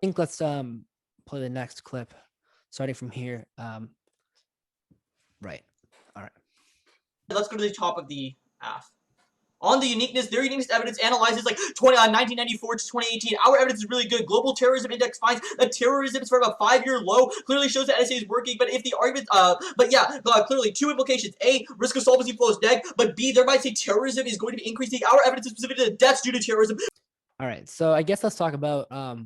think let's play the next clip starting from here. Right. All right. Let's go to the top of the half. On the uniqueness, their uniqueness evidence analyzes like 1994 to 2018. Our evidence is really good. Global Terrorism Index finds that terrorism is from a 5-year low. Clearly shows that NSA is working. But if the argument, clearly two implications: A, risk of solvency flows neg. But B, there might say terrorism is going to be increasing. Our evidence is specific to deaths due to terrorism. All right. So I guess let's talk about a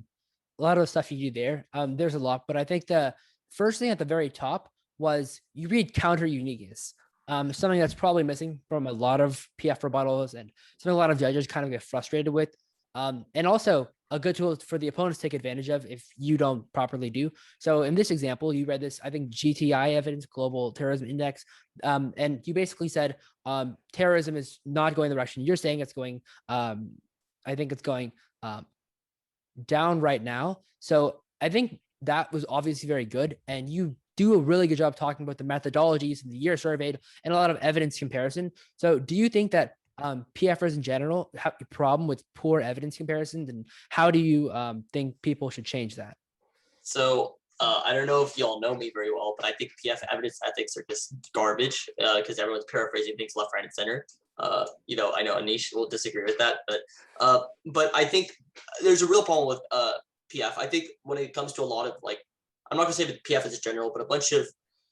lot of the stuff you do there. There's a lot, but I think the first thing at the very top was you read counter uniqueness. Something that's probably missing from a lot of PF rebuttals and something a lot of judges kind of get frustrated with. And also a good tool for the opponents to take advantage of if you don't properly do. So in this example, you read this, I think, GTI evidence, Global Terrorism Index, and you basically said terrorism is not going the direction you're saying it's going. I think it's going down right now. So I think that was obviously very good. And you do a really good job talking about the methodologies and the year surveyed and a lot of evidence comparison. So do you think that PFers in general have a problem with poor evidence comparisons, and how do you think people should change that? So I don't know if y'all know me very well, but I think PF evidence ethics are just garbage because everyone's paraphrasing things left, right, and center. I know Anish will disagree with that, but I think there's a real problem with PF. I think when it comes to a lot of I'm not gonna say the PF as a general, but a bunch of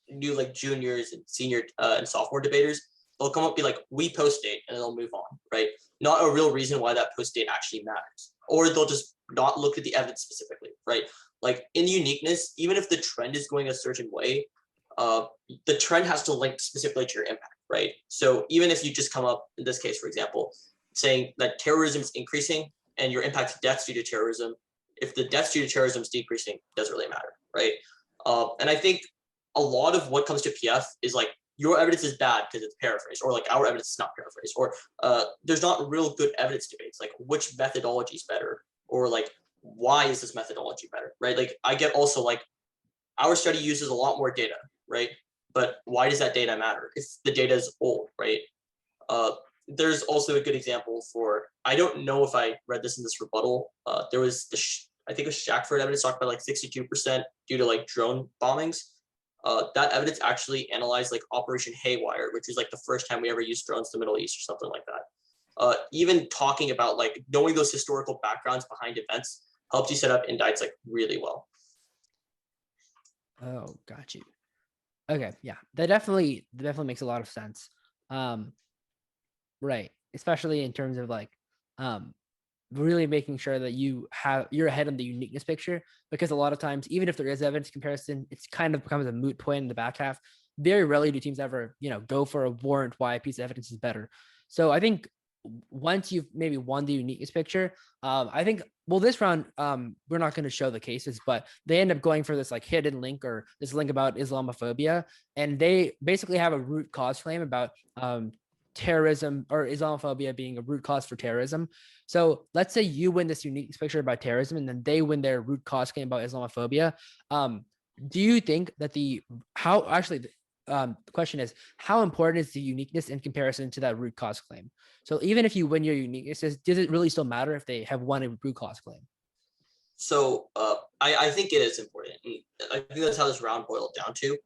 new juniors and senior and sophomore debaters, they'll come up and be like, we post date, and they'll move on, right? Not a real reason why that post date actually matters. Or they'll just not look at the evidence specifically, right? Like in uniqueness, even if the trend is going a certain way, the trend has to link specifically to your impact, right? So even if you just come up, in this case, for example, saying that terrorism is increasing and your impact to deaths due to terrorism, if the deaths due to terrorism is decreasing, it doesn't really matter, right? And I think a lot of what comes to PF is your evidence is bad because it's paraphrased, or our evidence is not paraphrased, or there's not real good evidence debates, which methodology is better, or why is this methodology better, right? I get also our study uses a lot more data, right? But why does that data matter if the data is old, right? There's also a good example for, I don't know if I read this in this rebuttal. There was I think it was Shackford evidence talked about 62% due to drone bombings. That evidence actually analyzed Operation Haywire, which is the first time we ever used drones in the Middle East or something like that. Even talking about knowing those historical backgrounds behind events helps you set up indicts really well. Oh, got you. Okay, yeah, that definitely makes a lot of sense. Right, especially in terms of really making sure that you're ahead on the uniqueness picture, because a lot of times, even if there is evidence comparison, it's kind of becomes a moot point in the back half. Very rarely do teams ever, go for a warrant why a piece of evidence is better. So I think once you've maybe won the uniqueness picture, I think, well, this round, we're not going to show the cases, but they end up going for this hidden link, or this link about Islamophobia. And they basically have a root cause claim about terrorism or Islamophobia being a root cause for terrorism. So let's say you win this unique picture about terrorism, and then they win their root cause claim about Islamophobia. Do you think that the question is, how important is the uniqueness in comparison to that root cause claim? So even if you win your uniqueness, does it really still matter if they have won a root cause claim? So I think it is important. And I think that's how this round boiled down to.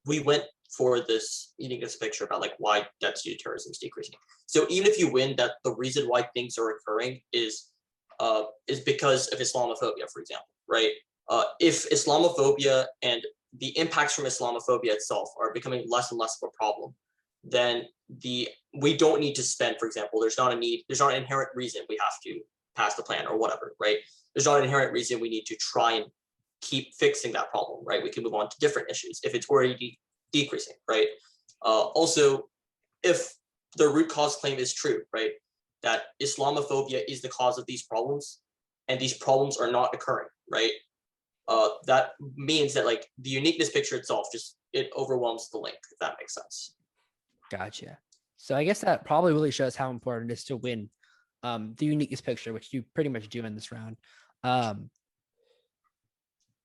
We went for this uniqueness picture about why deaths due to terrorism is decreasing. So even if you win that the reason why things are occurring is because of Islamophobia, for example, right? If Islamophobia and the impacts from Islamophobia itself are becoming less and less of a problem, then we don't need to spend, for example, there's not an inherent reason we have to pass the plan or whatever, right? There's not an inherent reason we need to try and keep fixing that problem, right? We can move on to different issues if it's already decreasing, right? Also, if the root cause claim is true, right, that Islamophobia is the cause of these problems, and these problems are not occurring, right? That means that the uniqueness picture itself it overwhelms the link, if that makes sense. Gotcha. So I guess that probably really shows how important it is to win the uniqueness picture, which you pretty much do in this round. All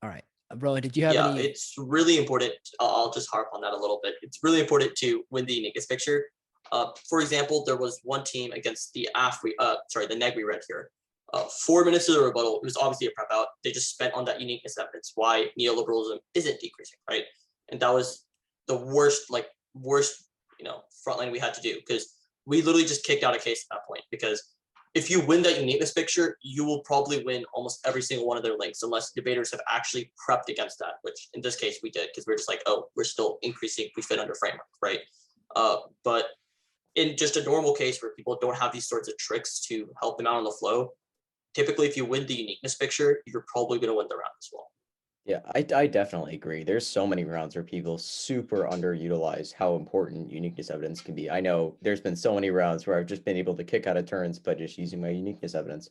right. Rowan, did you have any? Yeah, it's really important. I'll just harp on that a little bit. It's really important to win the uniqueness picture. For example, there was one team against the the neg we read here. 4 minutes of the rebuttal, it was obviously a prep out. They just spent on that uniqueness evidence why neoliberalism isn't decreasing, right? And that was the worst, frontline we had to do, because we literally just kicked out a case at that point. Because if you win that uniqueness picture, you will probably win almost every single one of their links, unless debaters have actually prepped against that, which in this case we did, because we're just like, oh, we're still increasing, we fit under framework, right? But in just a normal case where people don't have these sorts of tricks to help them out on the flow, typically if you win the uniqueness picture, you're probably going to win the round as well. Yeah, I definitely agree. There's so many rounds where people super underutilize how important uniqueness evidence can be. I know there's been so many rounds where I've just been able to kick out of turns by just using my uniqueness evidence.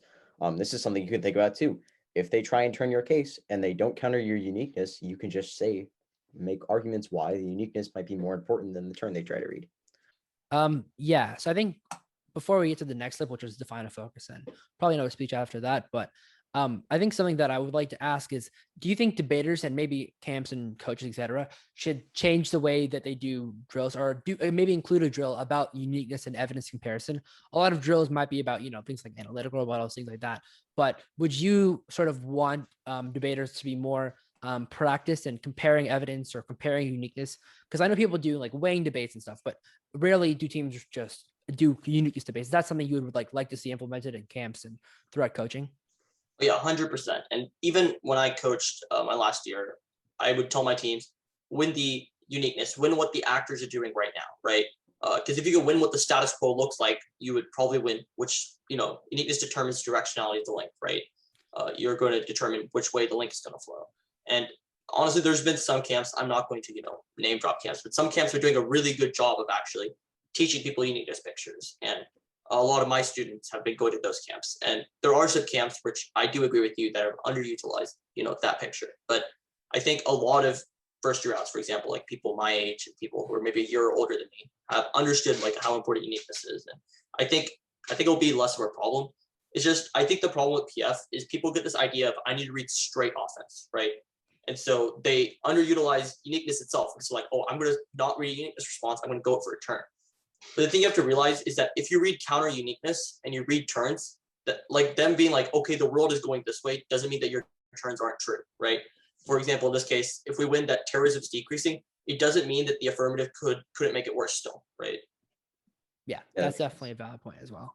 This is something you can think about too. If they try and turn your case and they don't counter your uniqueness, you can just make arguments why the uniqueness might be more important than the turn they try to read. Yeah. So I think before we get to the next step, which was define a focus, and probably no speech after that, but I think something that I would like to ask is, do you think debaters and maybe camps and coaches, etc., should change the way that they do drills, or maybe include a drill about uniqueness and evidence comparison? A lot of drills might be about, things like analytical rebuttals, things like that. But would you sort of want debaters to be more practiced in comparing evidence or comparing uniqueness? Because I know people do like weighing debates and stuff, but rarely do teams just do uniqueness debates. That's something you would like to see implemented in camps and throughout coaching. Yeah, 100%. And even when I coached my last year, I would tell my teams, win the uniqueness, win what the actors are doing right now, right? Because if you could win what the status quo looks like, you would probably win, which, uniqueness determines directionality of the link, right? You're going to determine which way the link is going to flow. And honestly, there's been some camps, I'm not going to, name drop camps, but some camps are doing a really good job of actually teaching people uniqueness pictures. And a lot of my students have been going to those camps, and there are some camps which I do agree with you that are underutilized, that picture. But I think a lot of first year outs, for example, like people my age and people who are maybe a year older than me, have understood like how important uniqueness is. And I think it'll be less of a problem. It's just, I think the problem with PF is people get this idea of I need to read straight offense, right? And so they underutilize uniqueness itself. It's like, oh, I'm going to not read uniqueness response, I'm going to go for a turn. But the thing you have to realize is that if you read counter uniqueness and you read turns, that like them being like, okay, the world is going this way, doesn't mean that your turns aren't true, right? For example, in this case, if we win that terrorism is decreasing, it doesn't mean that the affirmative couldn't make it worse still, right? Yeah, that's definitely a valid point as well.